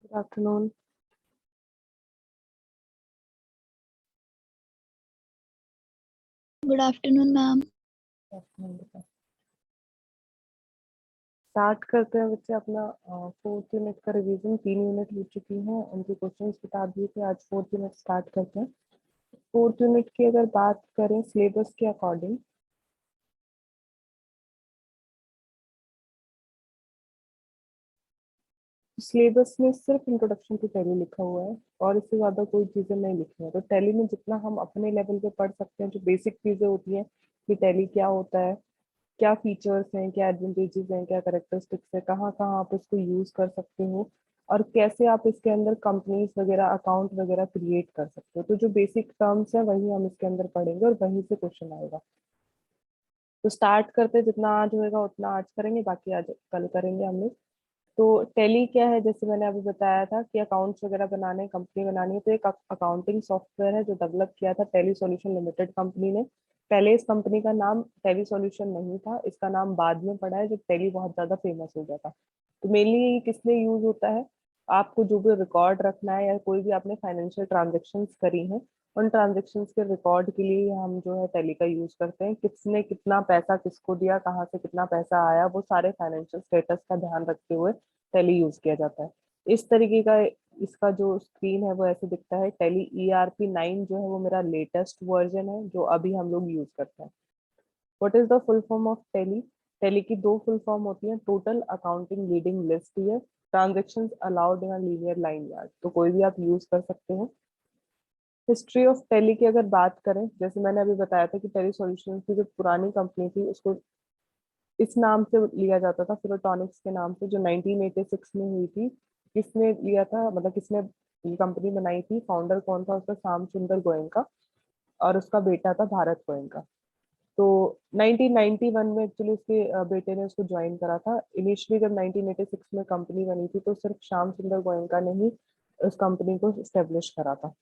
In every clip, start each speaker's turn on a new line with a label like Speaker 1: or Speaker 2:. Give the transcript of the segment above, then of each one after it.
Speaker 1: Good afternoon.
Speaker 2: Good afternoon, ma'am.
Speaker 1: Start करते हैं बच्चे अपना फोर्थ यूनिट का रिवीजन। 3 यूनिट हो चुकी हैं, उनके क्वेश्चंस बता दिए थे। आज फोर्थ यूनिट स्टार्ट करते हैं। फोर्थ यूनिट की अगर बात करें सिलेबस के अकॉर्डिंग, सिलेबस में सिर्फ इंट्रोडक्शन टू टैली लिखा हुआ है और इससे ज्यादा कोई चीजें नहीं लिखी है। तो टैली में जितना हम अपने लेवल पे पढ़ सकते हैं, जो बेसिक चीजें होती हैं कि टैली क्या होता है, क्या फीचर्स हैं, क्या एडवांटेजेस हैं, क्या करेक्टरिस्टिक्स है, कहाँ कहाँ आप इसको यूज कर सकते हो और कैसे आप इसके अंदर कंपनीज वगैरह अकाउंट वगैरह क्रिएट कर सकते हो। तो जो बेसिक टर्म्स है वही हम इसके अंदर पढ़ेंगे और वहीं से क्वेश्चन आएगा। तो स्टार्ट करते हैं, जितना आज होएगा उतना आज करेंगे, बाकी आज कल करेंगे हम लोग। तो टैली क्या है, जैसे मैंने अभी बताया था कि अकाउंट्स वगैरह बनाने, कंपनी बनानी है, तो एक अकाउंटिंग सॉफ्टवेयर है जो डेवलप किया था टैली सॉल्यूशन लिमिटेड कंपनी ने। पहले इस कंपनी का नाम टैली सॉल्यूशन नहीं था, इसका नाम बाद में पड़ा है जब टैली बहुत ज्यादा फेमस हो गया था। तो मेनली ये किस लिए यूज होता है, आपको जो भी रिकॉर्ड रखना है या कोई भी आपने फाइनेंशियल ट्रांजेक्शन्स करी हैं, उन ट्रांजेक्शन्स के रिकॉर्ड के लिए हम जो है टैली का यूज करते हैं। किसने कितना पैसा किसको दिया, कहाँ से कितना पैसा आया, वो सारे फाइनेंशियल स्टेटस का ध्यान रखते हुए टैली यूज किया जाता है। इस तरीके का इसका जो स्क्रीन है वो ऐसे दिखता है। टैली ERP 9 जो है वो मेरा लेटेस्ट वर्जन है जो अभी हम लोग यूज करते हैं। What is the full form of tally? Tally की दो फुल फॉर्म होती है, total accounting leading list year, transactions allowed in a linear line yard. तो कोई भी आप यूज कर सकते हैं। हिस्ट्री ऑफ टैली की अगर बात करें, जैसे मैंने अभी बताया था कि टैली सॉल्यूशंस की जो पुरानी कंपनी थी उसको इस नाम से लिया जाता था, फिलोटॉनिक्स के नाम से, जो 1986 में हुई थी। किसने लिया था, मतलब किसने ये कंपनी बनाई थी, फाउंडर कौन था उसका? श्याम सुंदर गोयनका, और उसका बेटा था भारत गोयनका। तो 1991 में एक्चुअली उसके बेटे ने उसको ज्वाइन करा था। इनिशियली जब 1986 में कंपनी बनी थी तो सिर्फ श्याम सुंदर गोयनका ने ही उस कंपनी को स्टेब्लिश करा था।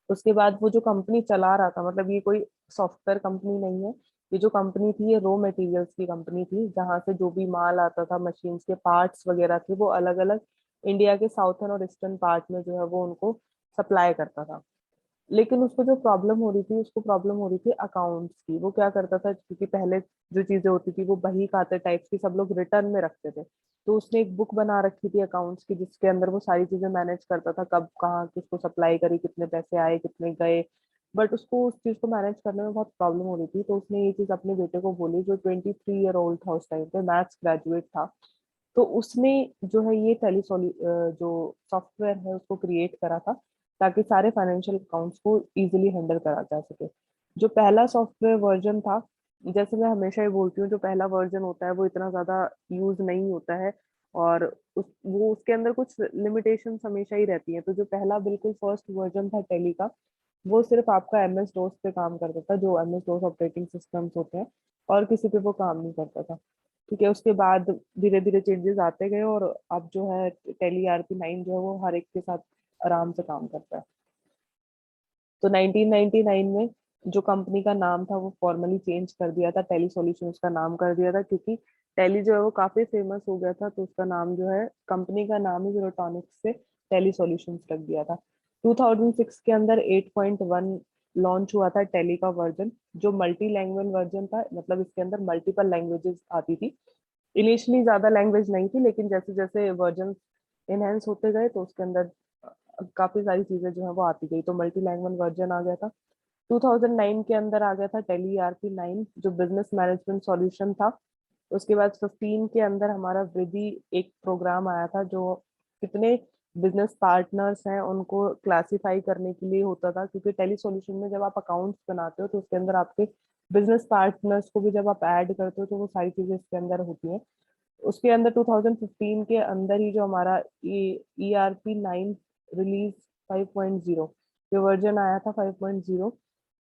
Speaker 1: उसके बाद वो जो कंपनी चला रहा था, मतलब ये कोई सॉफ्टवेयर कंपनी नहीं है, ये जो कंपनी थी ये रॉ मटेरियल्स की कंपनी थी, जहां से जो भी माल आता था, मशीन्स के पार्ट्स वगैरह थे, वो अलग अलग इंडिया के साउथर्न और ईस्टर्न पार्ट में जो है वो उनको सप्लाई करता था। लेकिन उसको जो प्रॉब्लम हो रही थी, उसको प्रॉब्लम हो रही थी अकाउंट्स की। वो क्या करता था, क्योंकि पहले जो चीजें होती थी वो बही खाते टाइप्स की सब लोग रिटर्न में रखते थे, तो उसने एक बुक बना रखी थी अकाउंट्स की जिसके अंदर वो सारी चीजें मैनेज करता था, कब कहाँ किसको सप्लाई करी, कितने पैसे आए कितने गए। बट उसको उस चीज को मैनेज करने में बहुत प्रॉब्लम हो रही थी, तो उसने ये चीज अपने बेटे को बोली, जो 23 ईयर ओल्ड था उस टाइम पे, मैथ्स ग्रेजुएट था। तो उसने जो है ये जो सॉफ्टवेयर है उसको क्रिएट करा था, ताकि सारे फाइनेंशियल अकाउंट्स को इजीली हैंडल करा जा सके। जो पहला सॉफ्टवेयर वर्जन था, जैसे मैं हमेशा ही बोलती हूँ, जो पहला वर्जन होता है वो इतना ज्यादा यूज नहीं होता है, और वो उसके अंदर कुछ लिमिटेशंस हमेशा ही रहती हैं। तो जो पहला बिल्कुल फर्स्ट वर्जन था टेली का, वो सिर्फ आपका MS DOS पे काम करता था, जो MS DOS ऑपरेटिंग सिस्टम्स होते हैं, और किसी पे वो काम नहीं करता था। ठीक है, उसके बाद धीरे धीरे चेंजेस आते गए और अब जो है टेली ERP 9 जो है वो हर एक के साथ आराम से काम करता है। तो 1999 में जो कंपनी का नाम था वो फॉर्मली चेंज कर दिया था, टेली सॉल्यूशंस का नाम कर दिया था, क्योंकि टेली जो है वो काफी फेमस हो गया था, तो उसका नाम जो है, कंपनी का नाम ही विरोटॉनिक्स से टेली सॉल्यूशंस रख दिया था। 2006 के अंदर 8.1 लॉन्च हुआ था टेली का वर्जन, जो मल्टी लैंग्वेज वर्जन था, मतलब इसके अंदर मल्टीपल लैंग्वेजेस आती थी। इनिशियली ज्यादा लैंग्वेज नहीं थी, लेकिन जैसे जैसे वर्जन इनहेंस होते गए तो उसके अंदर काफी सारी चीजें जो है वो आती गई, तो मल्टी लैंग्वेज वर्जन आ गया था। 2009 के अंदर आ गया था टेली ERP 9, जो बिजनेस मैनेजमेंट सॉल्यूशन था। उसके बाद 15 के अंदर हमारा वृद्धि एक प्रोग्राम आया था, जो कितने बिजनेस पार्टनर्स हैं उनको क्लासिफाई करने के लिए होता था, क्योंकि टेली सॉल्यूशन में जब आप अकाउंट्स बनाते हो तो उसके अंदर आपके बिजनेस पार्टनर्स को भी जब आप ऐड करते हो तो वो सारी चीजें इसके अंदर होती हैं। उसके अंदर 2015 के अंदर ही जो हमारा ERP 9 रिलीज 5.0, जो वर्जन आया था 5.0,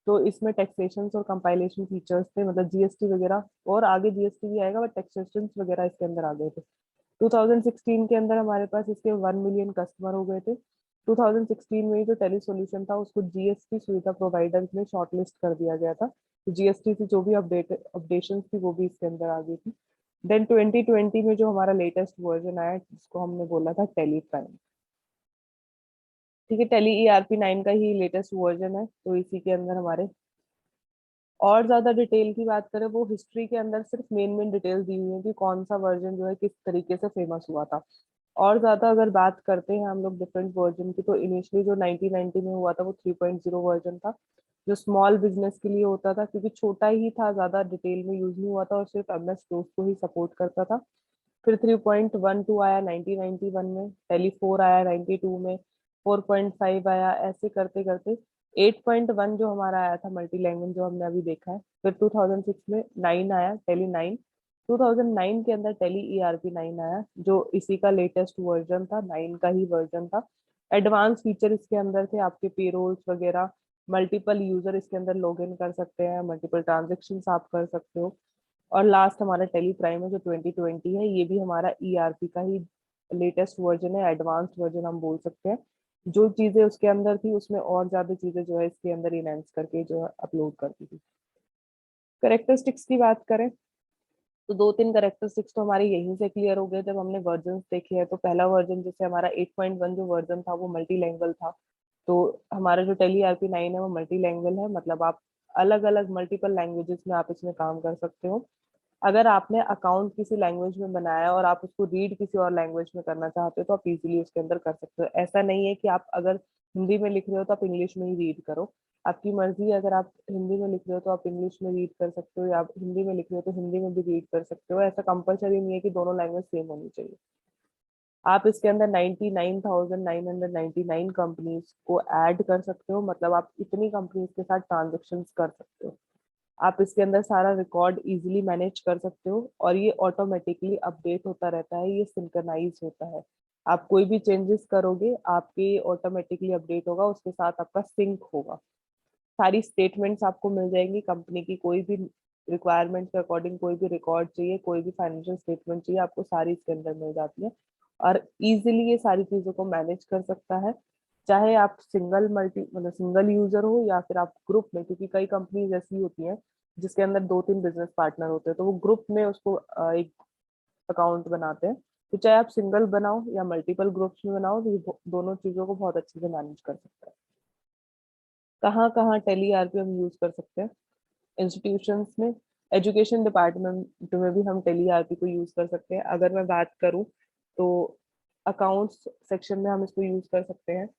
Speaker 1: तो इसमें टैक्सेशन और कंपाइलेशन फीचर्स थे, मतलब GST वगैरह, और आगे GST भी आएगा, बट टैक्सेशन वगैरह इसके अंदर आ गए थे। 2016 के अंदर हमारे पास इसके 1 मिलियन कस्टमर हो गए थे। 2016 में ही जो टेली सॉल्यूशन था उसको GST सुविधा प्रोवाइडर्स में शॉर्टलिस्ट कर दिया गया था, तो GST की जो भी अपडेशन थी वो भी इसके अंदर आ गई थी। देन 2020 में जो हमारा लेटेस्ट वर्जन आया जिसको हमने बोला था टेली प्राइम। ठीक है, टेली ERP 9 का ही लेटेस्ट वर्जन है, तो इसी के अंदर हमारे और ज्यादा डिटेल की बात करें, वो हिस्ट्री के अंदर सिर्फ मेन मेन डिटेल्स दी हुई है कि कौन सा वर्जन जो है किस तरीके से फेमस हुआ था। और ज्यादा अगर बात करते हैं हम लोग डिफरेंट वर्जन की, तो इनिशियली जो 1990 में हुआ था वो 3.0 वर्जन था, जो स्मॉल बिजनेस के लिए होता था, क्योंकि छोटा ही था, ज्यादा डिटेल में यूज नहीं हुआ था और सिर्फ MS DOS को ही सपोर्ट करता था। फिर 3.12 आया 1991 में, टेली 4 आया 92 में, 4.5 आया, ऐसे करते करते 8.1 जो हमारा आया था मल्टी लैंग्वेज जो हमने अभी देखा है। फिर 2006 में 9 आया, टेली 9। 2009 के अंदर टेली ERP 9 आया, जो इसी का लेटेस्ट वर्जन था, 9 का ही वर्जन था। एडवांस फीचर इसके अंदर थे, आपके पेरोल्स वगैरह, मल्टीपल यूजर इसके अंदर लॉग इन कर सकते हैं, मल्टीपल ट्रांजेक्शन आप कर सकते हो। और लास्ट हमारा टेली प्राइम है जो 2020 है, ये भी हमारा ERP का ही लेटेस्ट वर्जन है, एडवांस्ड वर्जन हम बोल सकते हैं। जो चीजें उसके अंदर थी उसमें और ज्यादा चीजें जो है इसके अंदर इनहेंस करके जो है अपलोड करती थी। करेक्टरिस्टिक्स की बात करें तो दो तीन करेक्टरिस्टिक्स तो हमारे यहीं से क्लियर हो गए जब हमने वर्जन देखे हैं। तो पहला वर्जन जैसे हमारा 8.1 जो वर्जन था वो मल्टी लैंग्वेज था, तो हमारा जो टेली ERP 9 है वो मल्टी लैंग्वेज है, मतलब आप अलग अलग मल्टीपल लैंग्वेजेस में आप इसमें काम कर सकते हो। अगर आपने अकाउंट किसी लैंग्वेज में बनाया और आप उसको रीड किसी और लैंग्वेज में करना चाहते हो तो आप इजीली उसके अंदर कर सकते हो। ऐसा नहीं है कि आप अगर हिंदी में लिख रहे हो तो आप इंग्लिश में ही रीड करो, आपकी मर्जी है। अगर आप हिंदी में लिख रहे हो तो आप इंग्लिश में रीड कर सकते हो, या आप हिंदी में लिख रहे हो तो हिंदी में भी रीड कर सकते हो। ऐसा कंपलसरी नहीं है कि दोनों लैंग्वेज सेम होनी चाहिए। आप इसके अंदर 99,999 कंपनीज को ऐड कर सकते हो, मतलब आप इतनी कंपनीज के साथ ट्रांजेक्शन कर सकते हो। आप इसके अंदर सारा रिकॉर्ड इजीली मैनेज कर सकते हो, और ये ऑटोमेटिकली अपडेट होता रहता है, ये सिंक्रनाइज होता है। आप कोई भी चेंजेस करोगे आपके ऑटोमेटिकली अपडेट होगा, उसके साथ आपका सिंक होगा। सारी स्टेटमेंट्स आपको मिल जाएंगी, कंपनी की कोई भी रिक्वायरमेंट के अकॉर्डिंग कोई भी रिकॉर्ड चाहिए, कोई भी फाइनेंशियल स्टेटमेंट चाहिए, आपको सारी इसके अंदर मिल जाती है। और इजीली ये सारी चीजों को मैनेज कर सकता है, चाहे आप सिंगल मल्टी मतलब सिंगल यूजर हो या फिर आप ग्रुप में, क्योंकि कई कंपनीज ऐसी होती हैं जिसके अंदर दो तीन बिजनेस पार्टनर होते हैं, तो वो ग्रुप में उसको एक अकाउंट बनाते हैं। तो चाहे आप सिंगल बनाओ या मल्टीपल ग्रुप्स में बनाओ, तो ये दोनों चीजों को बहुत अच्छे से मैनेज कर सकता है। कहाँ कहाँ टेली ERP हम यूज कर सकते हैं? इंस्टीट्यूशंस में, एजुकेशन डिपार्टमेंट में भी हम टेली ERP को यूज कर सकते हैं। अगर मैं बात करूँ तो अकाउंट्स सेक्शन में हम इसको यूज कर सकते हैं,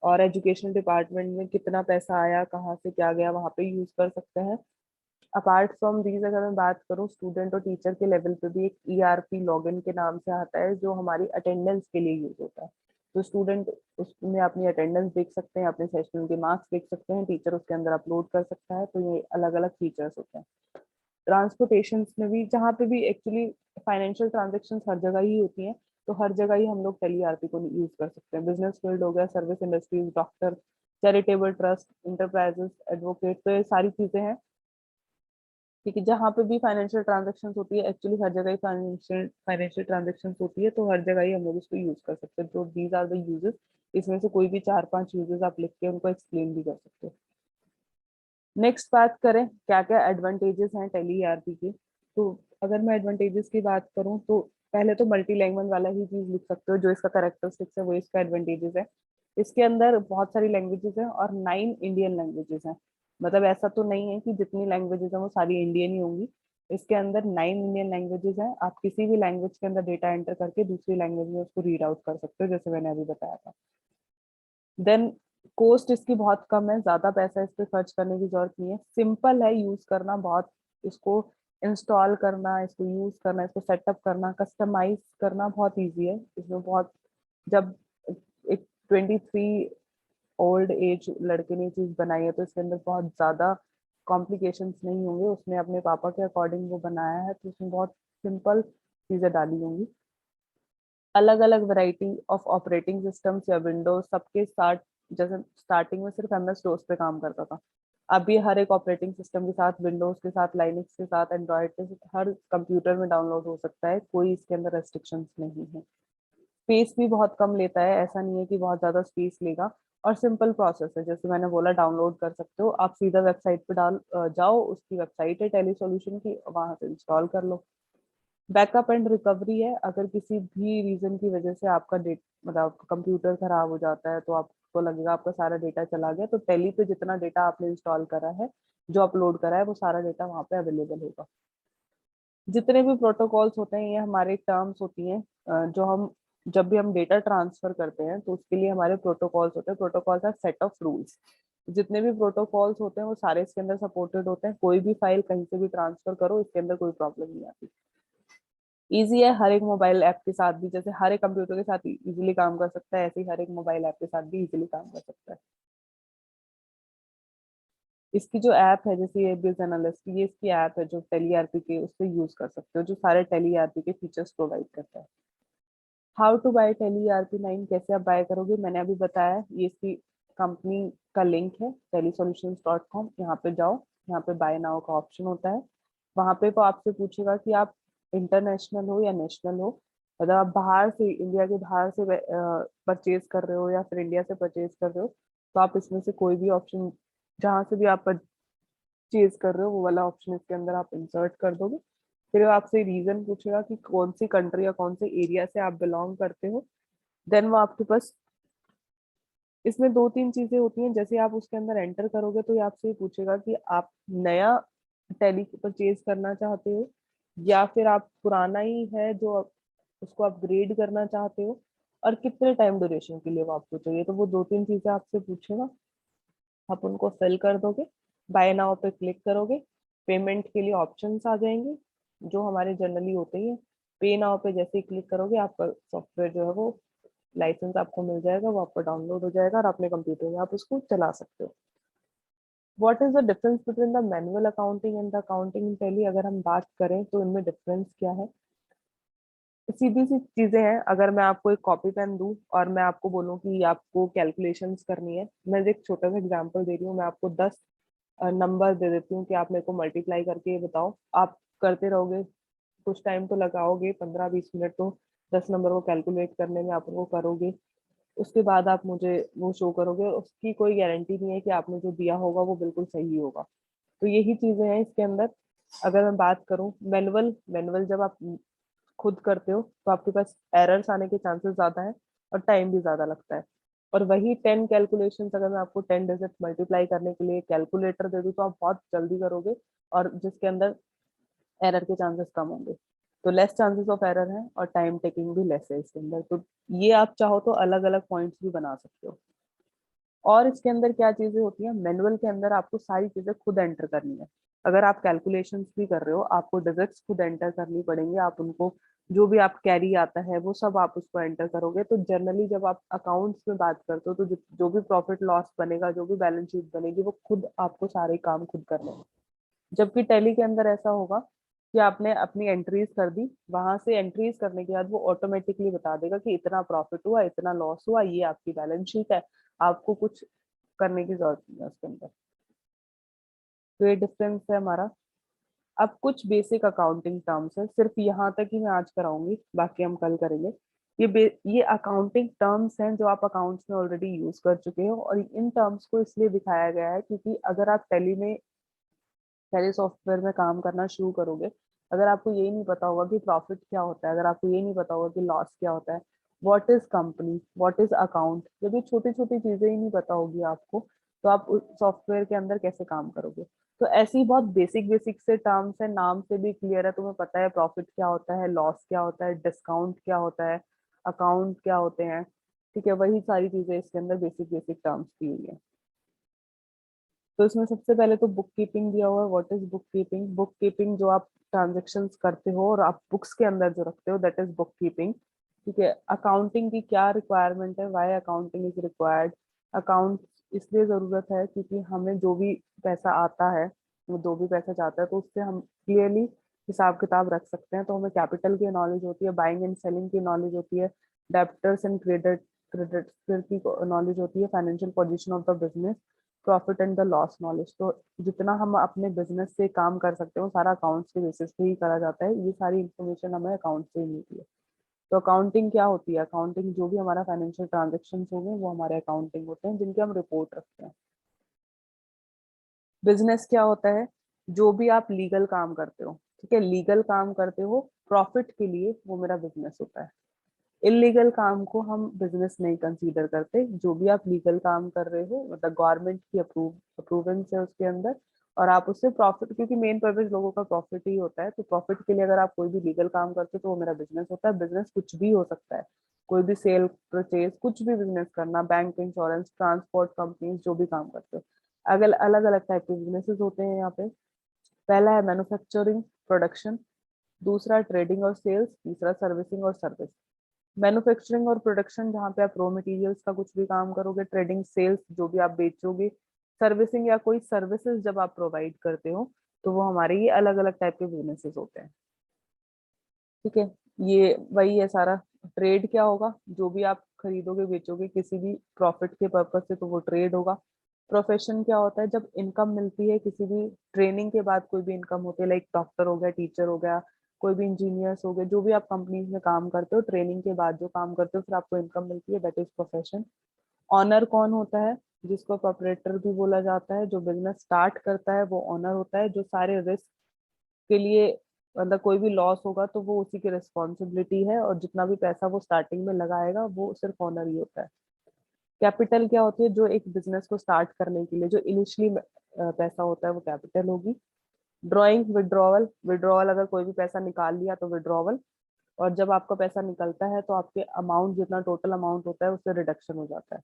Speaker 1: और एजुकेशन डिपार्टमेंट में कितना पैसा आया, कहाँ से क्या गया, वहाँ पे यूज कर सकते हैं। अपार्ट फ्रॉम दीज अगर मैं बात करूँ, स्टूडेंट और टीचर के लेवल पे भी एक ERP लॉगिन के नाम से आता है, जो हमारी अटेंडेंस के लिए यूज होता है। तो स्टूडेंट उसमें अपनी अटेंडेंस देख सकते हैं, अपने सेशन के मार्क्स देख सकते हैं, टीचर उसके अंदर अपलोड कर सकता है। तो ये अलग अलग फीचर्स होते हैं। ट्रांसपोर्टेशन में भी, जहाँ पे भी एक्चुअली फाइनेंशियल ट्रांजेक्शन हर जगह ही होती हैं, तो हर जगह ही हम लोग टेली ERP को यूज कर सकते हैं। बिजनेस फील्ड हो गया, service industries, doctor, charitable trust, enterprises, advocate, तो ये सारी चीजें हैं। क्योंकि जहाँ पे भी फाइनेंशियल ट्रांजेक्शन होती है, एक्चुअली हर जगह ही फाइनेंशियल फाइनेंशियल ट्रांजेक्शन होती है, तो हर जगह ही हम लोग इसको यूज कर सकते हैं। तो दीज आर द यूजेस, इसमें से कोई भी चार पांच यूजेस आप लिख के उनको एक्सप्लेन भी कर सकते हो। नेक्स्ट बात करें क्या क्या एडवांटेजेस हैं टेली ERP के, तो अगर मैं एडवांटेजेस की बात करूं तो पहले तो मल्टी लैंग्वेज वाला ही चीज लिख सकते हो, जो इसका करेक्टरिस्टिक्स है वो इसका एडवांटेजेस है। इसके अंदर बहुत सारी लैंग्वेजेस हैं और 9 इंडियन लैंग्वेजेस हैं। मतलब ऐसा तो नहीं है कि जितनी लैंग्वेजेस हैं वो सारी इंडियन ही होंगी। इसके अंदर 9 इंडियन लैंग्वेजेस हैं, आप किसी भी लैंग्वेज के अंदर डेटा एंटर करके दूसरी लैंग्वेज में उसको रीड आउट कर सकते हो, जैसे मैंने अभी बताया था। देन कॉस्ट इसकी बहुत कम है, ज्यादा पैसा इस पे खर्च करने की जरूरत नहीं है, सिंपल है यूज करना बहुत। इसको इंस्टॉल करना, इसको यूज करना, इसको सेटअप करना, कस्टमाइज करना बहुत इजी है इसमें। बहुत जब एक 23 ओल्ड एज लड़के ने चीज बनाई है तो इसके अंदर बहुत ज्यादा कॉम्प्लिकेशंस नहीं होंगे। उसने अपने पापा के अकॉर्डिंग वो बनाया है, तो उसमें बहुत सिंपल चीजें डाली होंगी। अलग अलग वैरायटी ऑफ ऑपरेटिंग सिस्टम्स या विंडोज सबके साथ, जैसे स्टार्टिंग में सिर्फ MS DOS पे काम करता था, अभी हर एक ऑपरेटिंग सिस्टम के साथ, विंडोज के साथ, लाइनक्स के साथ, एंड्रॉइड के साथ, हर कंप्यूटर में डाउनलोड हो सकता है, कोई इसके अंदर रेस्ट्रिक्शंस नहीं है। स्पेस भी बहुत कम लेता है, ऐसा नहीं है कि बहुत ज्यादा स्पेस लेगा। और सिंपल प्रोसेस है, जैसे मैंने बोला, डाउनलोड कर सकते हो आप सीधा वेबसाइट पे जाओ, उसकी वेबसाइट है टेली सॉल्यूशन की, वहां से इंस्टॉल कर लो। बैकअप एंड रिकवरी है, अगर किसी भी रीजन की वजह से आपका मतलब कंप्यूटर खराब हो जाता है तो आपको लगेगा आपका सारा डेटा चला गया, तो टेली पे जितना डेटा आपने इंस्टॉल करा है, जो अपलोड करा है, वो सारा डेटा वहाँ पे अवेलेबल होगा। जितने भी प्रोटोकॉल्स होते हैं ये हमारे टर्म्स होती हैं, जो हम जब भी हम डेटा ट्रांसफर करते हैं तो उसके लिए हमारे प्रोटोकॉल्स होते हैं। Protocols are set of rules. जितने भी प्रोटोकॉल्स होते हैं वो सारे इसके अंदर सपोर्टेड होते हैं। कोई भी फाइल कहीं से भी ट्रांसफर करो, इसके अंदर कोई प्रॉब्लम नहीं आती। इजी है, हर एक मोबाइल ऐप के साथ भी, जैसे हर एक कंप्यूटर के साथ इजीली काम कर सकता है, ऐसे ही हर एक मोबाइल ऐप के साथ भी इजीली काम कर सकता है। इसकी जो ऐप है, जैसे ये बिज एनालिस्ट, ये इसकी ऐप है जो टेली आरपी के उससे यूज कर सकते हो, जो सारे टेली आरपी के फीचर्स प्रोवाइड करता है। How to buy Tally ERP 9, कैसे आप बाय करोगे, मैंने अभी बताया। ये इसकी कंपनी का लिंक है telisolutions.com। यहाँ पे जाओ, यहाँ पे बाय नाउ का ऑप्शन होता है। वहां पे वो आपसे पूछेगा कि आप इंटरनेशनल हो या नेशनल हो, मतलब आप बाहर से, इंडिया के बाहर से परचेज कर रहे हो या फिर इंडिया से परचेज कर रहे हो, तो आप इसमें से कोई भी ऑप्शन, जहाँ से भी आप परचेज कर रहे हो, वो वाला ऑप्शन इसके अंदर आप इंसर्ट कर दोगे। फिर वो आपसे रीजन पूछेगा कि कौन सी कंट्री या कौन से एरिया से आप बिलोंग करते हो। देन वो आपके पास, इसमें दो तीन चीजें होती हैं, जैसे आप उसके अंदर एंटर करोगे तो ये आपसे पूछेगा कि आप नया टैली परचेज करना चाहते हो या फिर आप पुराना ही है जो उसको अपग्रेड करना चाहते हो, और कितने टाइम ड्यूरेशन के लिए वो आपको चाहिए। तो वो दो तीन चीजें आपसे पूछेगा, आप उनको फिल कर दोगे, बाय नाउ पे क्लिक करोगे, पेमेंट के लिए ऑप्शंस आ जाएंगे जो हमारे जनरली होते ही हैं। पे नाउ पे जैसे ही क्लिक करोगे, आपका सॉफ्टवेयर जो है वो, लाइसेंस आपको मिल जाएगा, वो आपको डाउनलोड हो जाएगा और अपने कंप्यूटर में आप उसको चला सकते हो। What is the difference between the manual accounting and the accounting in tally, अगर हम बात करें तो इनमें डिफरेंस क्या है। सीधी सी चीजें हैं, अगर मैं आपको एक कॉपी पेन दूं और मैं आपको बोलूं कि आपको कैलकुलेशंस करनी है, मैं एक छोटा सा एग्जांपल दे रही हूँ, मैं आपको 10 नंबर दे देती हूँ कि आप मेरे को मल्टीप्लाई करके ये बताओ, आप करते रहोगे, कुछ टाइम तो लगाओगे, 15-20 मिनट तो 10 नंबर को कैलकुलेट करने में आप वो करोगे। उसके बाद आप मुझे वो शो करोगे, उसकी कोई गारंटी नहीं है कि आपने जो दिया होगा वो बिल्कुल सही होगा। तो यही चीजें हैं इसके अंदर। अगर मैं बात करूं मैनुअल, मैनुअल जब आप खुद करते हो तो आपके पास एरर्स आने के चांसेस ज्यादा है और टाइम भी ज्यादा लगता है। और वही 10 कैलकुलेशंस अगर मैं आपको 10 डिजिट मल्टीप्लाई करने के लिए कैलकुलेटर दे दूँ तो आप बहुत जल्दी करोगे, और जिसके अंदर एरर के चांसेस कम होंगे। तो लेस चांसेस ऑफ एरर है और टाइम टेकिंग भी लेस है इसके अंदर। तो ये आप चाहो तो अलग अलग पॉइंट्स भी बना सकते हो। और इसके अंदर क्या चीजें होती हैं, मैनुअल के अंदर आपको सारी चीजें खुद एंटर करनी है। अगर आप कैलकुलेशंस भी कर रहे हो, आपको डिजिट्स खुद एंटर करनी पड़ेंगे, आप उनको, जो भी आप कैरी आता है वो सब आप उसको एंटर करोगे। तो जनरली जब आप अकाउंट्स में बात करते हो तो जो भी प्रॉफिट लॉस बनेगा, जो भी बैलेंस शीट बनेगी, वो खुद आपको सारे काम खुद करने हैं। जबकि टैली के अंदर ऐसा होगा कि आपने अपनी एंट्रीज कर दी, वहां से एंट्रीज करने के बाद वो ऑटोमेटिकली बता देगा कि इतना प्रॉफिट हुआ, इतना लॉस हुआ, ये आपकी बैलेंस शीट है, आपको कुछ करने की जरूरत नहीं है उसके अंदर। तो ये डिफरेंस है हमारा। अब कुछ बेसिक अकाउंटिंग टर्म्स है, सिर्फ यहाँ तक ही मैं आज कराऊंगी, बाकी हम कल करेंगे। ये अकाउंटिंग टर्म्स हैं जो आप अकाउंट्स में ऑलरेडी यूज कर चुके हो, और इन टर्म्स को इसलिए दिखाया गया है क्योंकि अगर आप टैली में, टैली सॉफ्टवेयर में काम करना शुरू करोगे, अगर आपको यही नहीं पता होगा कि प्रॉफिट क्या होता है, अगर आपको यही नहीं पता होगा कि लॉस क्या होता है, what is company, what is account, जब ये छोटी छोटी चीजें ही नहीं पता होगी आपको, तो आप उस सॉफ्टवेयर के अंदर कैसे काम करोगे। तो ऐसी बहुत बेसिक बेसिक से टर्म्स है, नाम से भी क्लियर है, तुम्हें पता है प्रॉफिट क्या होता है, लॉस क्या होता है, डिस्काउंट क्या होता है, अकाउंट क्या होते हैं। ठीक है, वही सारी चीजें इसके अंदर बेसिक बेसिक टर्म्स दी हुई है। तो इसमें सबसे पहले तो बुक कीपिंग दिया हुआ है। What is book keeping, book keeping जो आप ट्रांजेक्शन्स करते हो और आप बुक्स के अंदर जो रखते हो, दैट इज बुक कीपिंग। ठीक है, अकाउंटिंग की क्या रिक्वायरमेंट है, why accounting is required. Account इसलिए जरूरत है क्योंकि हमें जो भी पैसा आता है, वो जो भी पैसा जाता है, तो उससे हम क्लियरली हिसाब किताब रख सकते हैं। तो हमें कैपिटल की नॉलेज होती है, बाइंग एंड सेलिंग की नॉलेज होती है, डेप्टर्स एंड क्रेडिटर्स की नॉलेज होती है, financial position of the business, profit and the loss knowledge. तो जितना हम अपने बिजनेस से काम कर सकते हो सारा अकाउंट्स के बेसिस पे ही करा जाता है, ये सारी इन्फॉर्मेशन हमें अकाउंट से ही मिलती है। तो अकाउंटिंग क्या होती है, अकाउंटिंग जो भी हमारा फाइनेंशियल ट्रांजेक्शन होंगे वो हमारे अकाउंटिंग होते हैं, जिनके हम रिपोर्ट रखते हैं। बिजनेस क्या होता है, जो भी आप लीगल काम करते हो, ठीक है, लीगल काम करते हो, प्रॉफिट के लिए वो मेरा बिजनेस होता है। इलीगल काम को हम बिजनेस नहीं कंसीडर करते। जो भी आप लीगल काम कर रहे हो, मतलब गवर्नमेंट की अप्रूवेंस है उसके अंदर, और आप उससे प्रॉफिट, क्योंकि मेन पर्पज लोगों का प्रॉफिट ही होता है, तो प्रॉफिट के लिए अगर आप कोई भी लीगल काम करते हो तो वो मेरा बिजनेस होता है। बिजनेस कुछ भी हो सकता है, कोई भी सेल परचेज, कुछ भी बिजनेस करना, बैंक, इंश्योरेंस, ट्रांसपोर्ट कंपनीज, जो भी काम करते हो। अगर अलग अलग टाइप के बिजनेसेस होते हैं यहाँ पे। पहला है मैन्युफैक्चरिंग प्रोडक्शन, दूसरा ट्रेडिंग और सेल्स, तीसरा सर्विसिंग और सर्विस। मैन्युफैक्चरिंग और प्रोडक्शन जहाँ पे आप रॉ मटेरियल्स का कुछ भी काम करोगे, ट्रेडिंग सेल्स जो भी आप बेचोगे, सर्विसिंग या कोई सर्विसेज जब आप प्रोवाइड करते हो, तो वो हमारे ये अलग अलग टाइप के बिजनेसेस होते हैं। ठीक है, ये वही है सारा। ट्रेड क्या होगा, जो भी आप खरीदोगे बेचोगे किसी भी प्रॉफिट के पर्पज से, तो वो ट्रेड होगा। प्रोफेशन क्या होता है, जब इनकम मिलती है किसी भी ट्रेनिंग के बाद, कोई भी इनकम होती है, लाइक डॉक्टर हो गया, टीचर हो गया, कोई भी इंजीनियर्स हो गए, जो भी आप कंपनीज में काम करते हो, ट्रेनिंग के बाद जो काम करते हो फिर आपको इनकम मिलती है, दैट इज प्रोफेशन। ऑनर कौन होता है, जिसको ऑपरेटर भी बोला जाता है, जो बिजनेस स्टार्ट करता है वो ऑनर होता है, जो सारे रिस्क के लिए, मतलब कोई भी लॉस होगा तो वो उसी की रिस्पॉन्सिबिलिटी है, और जितना भी पैसा वो स्टार्टिंग में लगाएगा वो सिर्फ ऑनर ही होता है। कैपिटल क्या होती है, जो एक बिजनेस को स्टार्ट करने के लिए जो इनिशियली पैसा होता है वो कैपिटल होगी। ड्रॉइंग विड्रॉवल, विड्रॉवल अगर कोई भी पैसा निकाल लिया तो विड्रॉवल, और जब आपका पैसा निकलता है तो आपके अमाउंट, जितना टोटल अमाउंट होता है उससे रिडक्शन हो जाता है।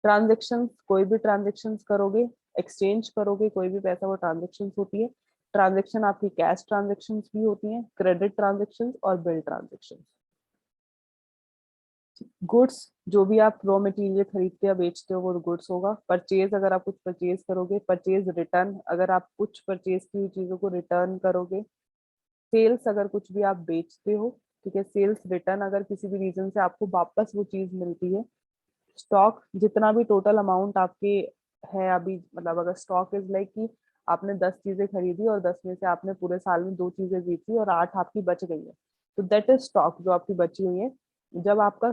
Speaker 1: ट्रांजेक्शन, कोई भी ट्रांजेक्शन करोगे, एक्सचेंज करोगे कोई भी पैसा, वो ट्रांजेक्शन होती है। ट्रांजेक्शन आपकी कैश ट्रांजेक्शन भी होती हैं, क्रेडिट ट्रांजेक्शन और बिल ट्रांजेक्शन। गुड्स, जो भी आप रॉ मटेरियल खरीदते या बेचते हो वो गुड्स होगा। परचेज, अगर आप कुछ परचेज करोगे। परचेज रिटर्न, अगर आप कुछ परचेज की हुई चीजों को रिटर्न करोगे। सेल्स, अगर कुछ भी आप बेचते हो, ठीक है, सेल्स रिटर्न, अगर किसी भी रीजन से आपको वापस वो चीज मिलती है। स्टॉक, जितना भी टोटल अमाउंट आपके है अभी, मतलब अगर स्टॉक इज लाइक कि आपने 10 चीजें खरीदी और 10 में से आपने पूरे साल में 2 चीजें बेची और 8 आपकी बच गई है, तो दैट इज स्टॉक, जो आपकी बची हुई है। जब आपका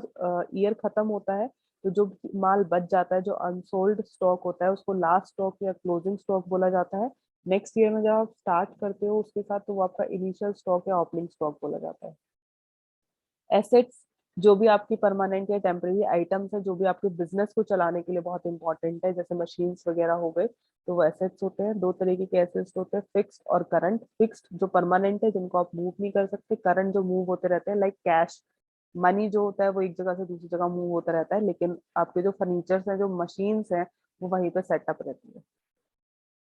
Speaker 1: ईयर खत्म होता है तो जो माल बच जाता है, जो अनसोल्ड स्टॉक होता है, उसको लास्ट स्टॉक या क्लोजिंग स्टॉक बोला जाता है। नेक्स्ट ईयर में जब आप स्टार्ट करते हो उसके साथ, तो वो आपका इनिशियल स्टॉक या ओपनिंग स्टॉक बोला जाता है। एसेट्स, जो भी आपकी परमानेंट या टेम्परेरी आइटम्स है, जो भी आपके बिजनेस को चलाने के लिए बहुत इंपॉर्टेंट है, जैसे मशीन्स वगैरह हो गए, तो वो एसेट्स होते हैं। दो तरीके के एसेट्स होते हैं, फिक्स्ड और करंट। फिक्स्ड जो परमानेंट है, जिनको आप मूव नहीं कर सकते। करंट जो मूव होते रहते हैं, लाइक कैश, मनी जो होता है वो एक जगह से दूसरी जगह मूव होता रहता है, लेकिन आपके जो फर्नीचर्स हैं, जो मशीन्स हैं, वो वहीं पे सेटअप रहती है।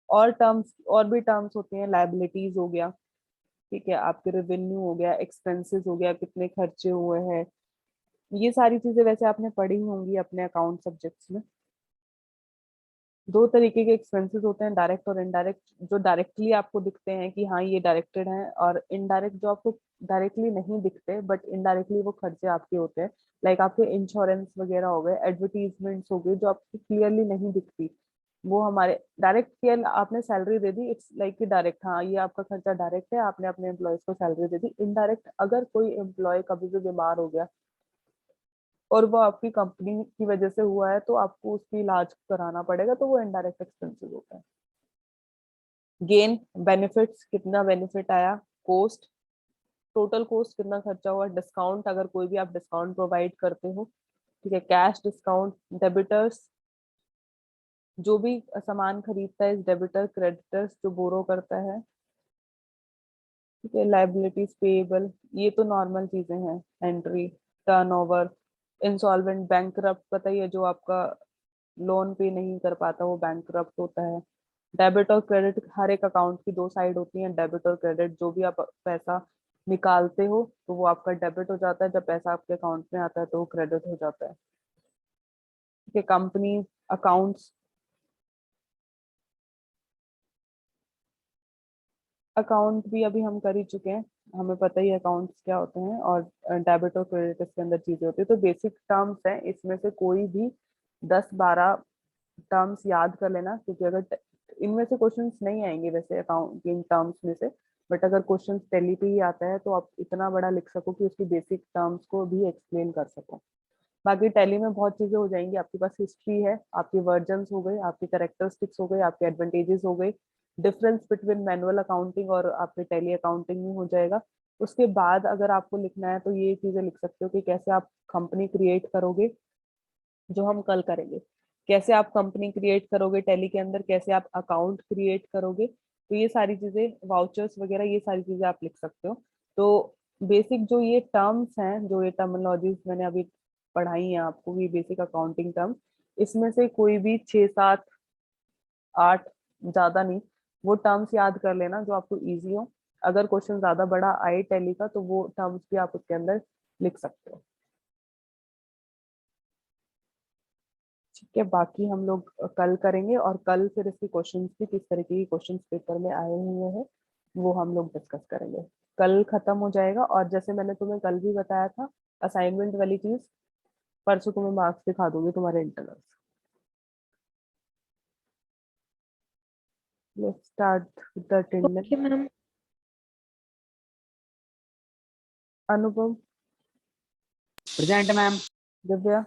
Speaker 1: और टर्म्स, और भी टर्म्स होते हैं, लाइबिलिटीज हो गया, ठीक है, आपके रेवेन्यू हो गया, एक्सपेंसेस हो गया, कितने खर्चे हुए हैं। ये सारी चीजें वैसे आपने पढ़ी होंगी अपने अकाउंट सब्जेक्ट्स में। दो तरीके के एक्सपेंसेस होते हैं, डायरेक्ट और इनडायरेक्ट। जो डायरेक्टली आपको दिखते हैं कि हाँ ये डायरेक्टेड है, और इनडायरेक्ट जो आपको डायरेक्टली नहीं दिखते बट इनडायरेक्टली वो खर्चे आपके होते हैं। लाइक आपके इंश्योरेंस वगैरह हो गए, एडवर्टीजमेंट्स हो गई, जो आपको क्लियरली नहीं दिखती, वो हमारे डायरेक्ट। केयर, आपने salary they the, it's like कि डायरेक्ट, हाँ ये आपका खर्चा डायरेक्ट है, आपने अपने एम्प्लॉयज को सैलरी दे दी। इनडायरेक्ट, अगर कोई एम्प्लॉय कभी भी बीमार हो गया और वो आपकी कंपनी की वजह से हुआ है, तो आपको उसकी इलाज कराना पड़ेगा, तो वो इनडायरेक्ट एक्सपेंसेस होता है। गेन, बेनिफिट्स, कितना बेनिफिट आया। कॉस्ट, टोटल कॉस्ट कितना खर्चा हुआ। डिस्काउंट, अगर कोई भी आप डिस्काउंट प्रोवाइड करते हो, ठीक है, कैश डिस्काउंट। डेबिटर्स, जो भी सामान खरीदता है, डेबिटर। क्रेडिटर्स, जो बोरो करता है, ठीक है। लाइबिलिटीज पेएबल, ये तो नॉर्मल चीजें हैं। एंट्री, टर्नओवर, इंसॉल्वेंट, बैंकरप्ट, पता ही है, जो आपका लोन पे नहीं कर पाता वो बैंकरप्ट होता है। डेबिट और क्रेडिट, हर एक अकाउंट की दो साइड होती है, डेबिट और क्रेडिट। जो भी आप पैसा निकालते हो तो वो आपका डेबिट हो जाता है, जब पैसा आपके अकाउंट में आता है तो वो क्रेडिट हो जाता है। ठीक है, कंपनी अकाउंट्स, अकाउंट भी अभी हम कर ही चुके हैं, हमें पता ही अकाउंट्स क्या होते हैं, और डेबिट और क्रेडिट इसके अंदर चीजें होती है। तो बेसिक टर्म्स हैं, इसमें से कोई भी 10-12 टर्म्स याद कर लेना, क्योंकि अगर इनमें से क्वेश्चंस नहीं आएंगे वैसे अकाउंटिंग टर्म्स में से, बट अगर क्वेश्चंस टैली पे ही आता है तो आप इतना बड़ा लिख सको कि उसकी बेसिक टर्म्स को भी एक्सप्लेन कर सको। बाकी टैली में बहुत चीजें हो जाएंगी, आपके पास हिस्ट्री है, आपके वर्जन्स हो गए, आपके कैरेक्टरिस्टिक्स हो गए, आपके एडवांटेजेस हो गए। डिफरेंस बिटवीन मैनुअल अकाउंटिंग और आपके टैली अकाउंटिंग में हो जाएगा। उसके बाद अगर आपको लिखना है तो ये चीजें लिख सकते हो कि कैसे आप कंपनी क्रिएट करोगे, जो हम कल करेंगे। कैसे आप कंपनी क्रिएट करोगे टैली के अंदर, कैसे आप अकाउंट क्रिएट करोगे, तो ये सारी चीजें, वाउचर्स वगैरह, ये सारी चीजें आप लिख सकते हो। तो बेसिक जो ये टर्म्स हैं, जो ये टर्मिनोलॉजीज मैंने अभी पढ़ाई हैं आपको, ये बेसिक अकाउंटिंग टर्म, इसमें से कोई भी 6 7 8, ज्यादा नहीं, वो टर्म्स याद कर लेना जो आपको इजी हो। अगर क्वेश्चन ज्यादा बड़ा आए टैली का तो वो टर्म्स भी आप उसके अंदर लिख सकते हो। ठीक है, बाकी हम लोग कल करेंगे, और कल फिर इसके क्वेश्चंस भी, किस तरीके के क्वेश्चंस पेपर में आए हुए हैं वो हम लोग डिस्कस करेंगे। कल खत्म हो जाएगा, और जैसे मैंने तुम्हें कल भी बताया था, असाइनमेंट वाली चीज, परसों तुम्हें मार्क्स दिखा दूंगी तुम्हारे internals. Let's start with the attendance.
Speaker 3: Okay ma'am.
Speaker 1: Anupam,
Speaker 4: present ma'am.
Speaker 1: Divya,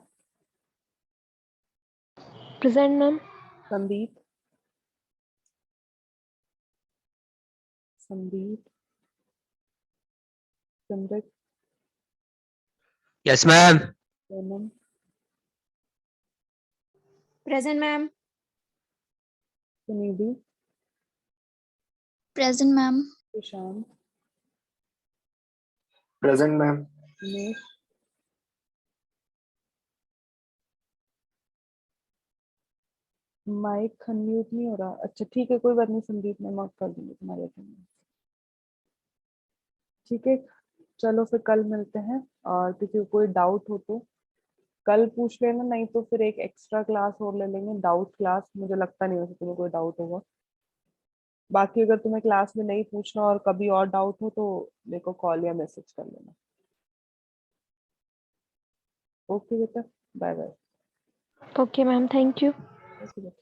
Speaker 3: present ma'am.
Speaker 1: Sandeep, Sandeep, Simrat,
Speaker 4: yes ma'am.
Speaker 1: Sonam,
Speaker 3: present ma'am.
Speaker 1: Sunidhi,
Speaker 2: Present, ma'am.
Speaker 1: Sushant,
Speaker 4: present ma'am.
Speaker 1: Umesh, mike unmute नहीं हो रहा। अच्छा ठीक है, कोई बात नहीं संदीप, मैं मार्क कर दूंगी तुम्हारे अटेंडेंस। ठीक है, चलो फिर कल मिलते हैं, और किसी को कोई डाउट हो तो कल पूछ लेना, नहीं तो फिर एक एक्स्ट्रा क्लास और ले लेंगे, डाउट क्लास। मुझे लगता नहीं वैसे तुम्हें कोई डाउट होगा। बाकी अगर तुम्हें क्लास में नहीं पूछना और कभी और डाउट हो तो मेरे को कॉल या मैसेज कर लेना। ओके बेटा, bye bye.
Speaker 3: Okay ma'am, thank you.
Speaker 1: Okay.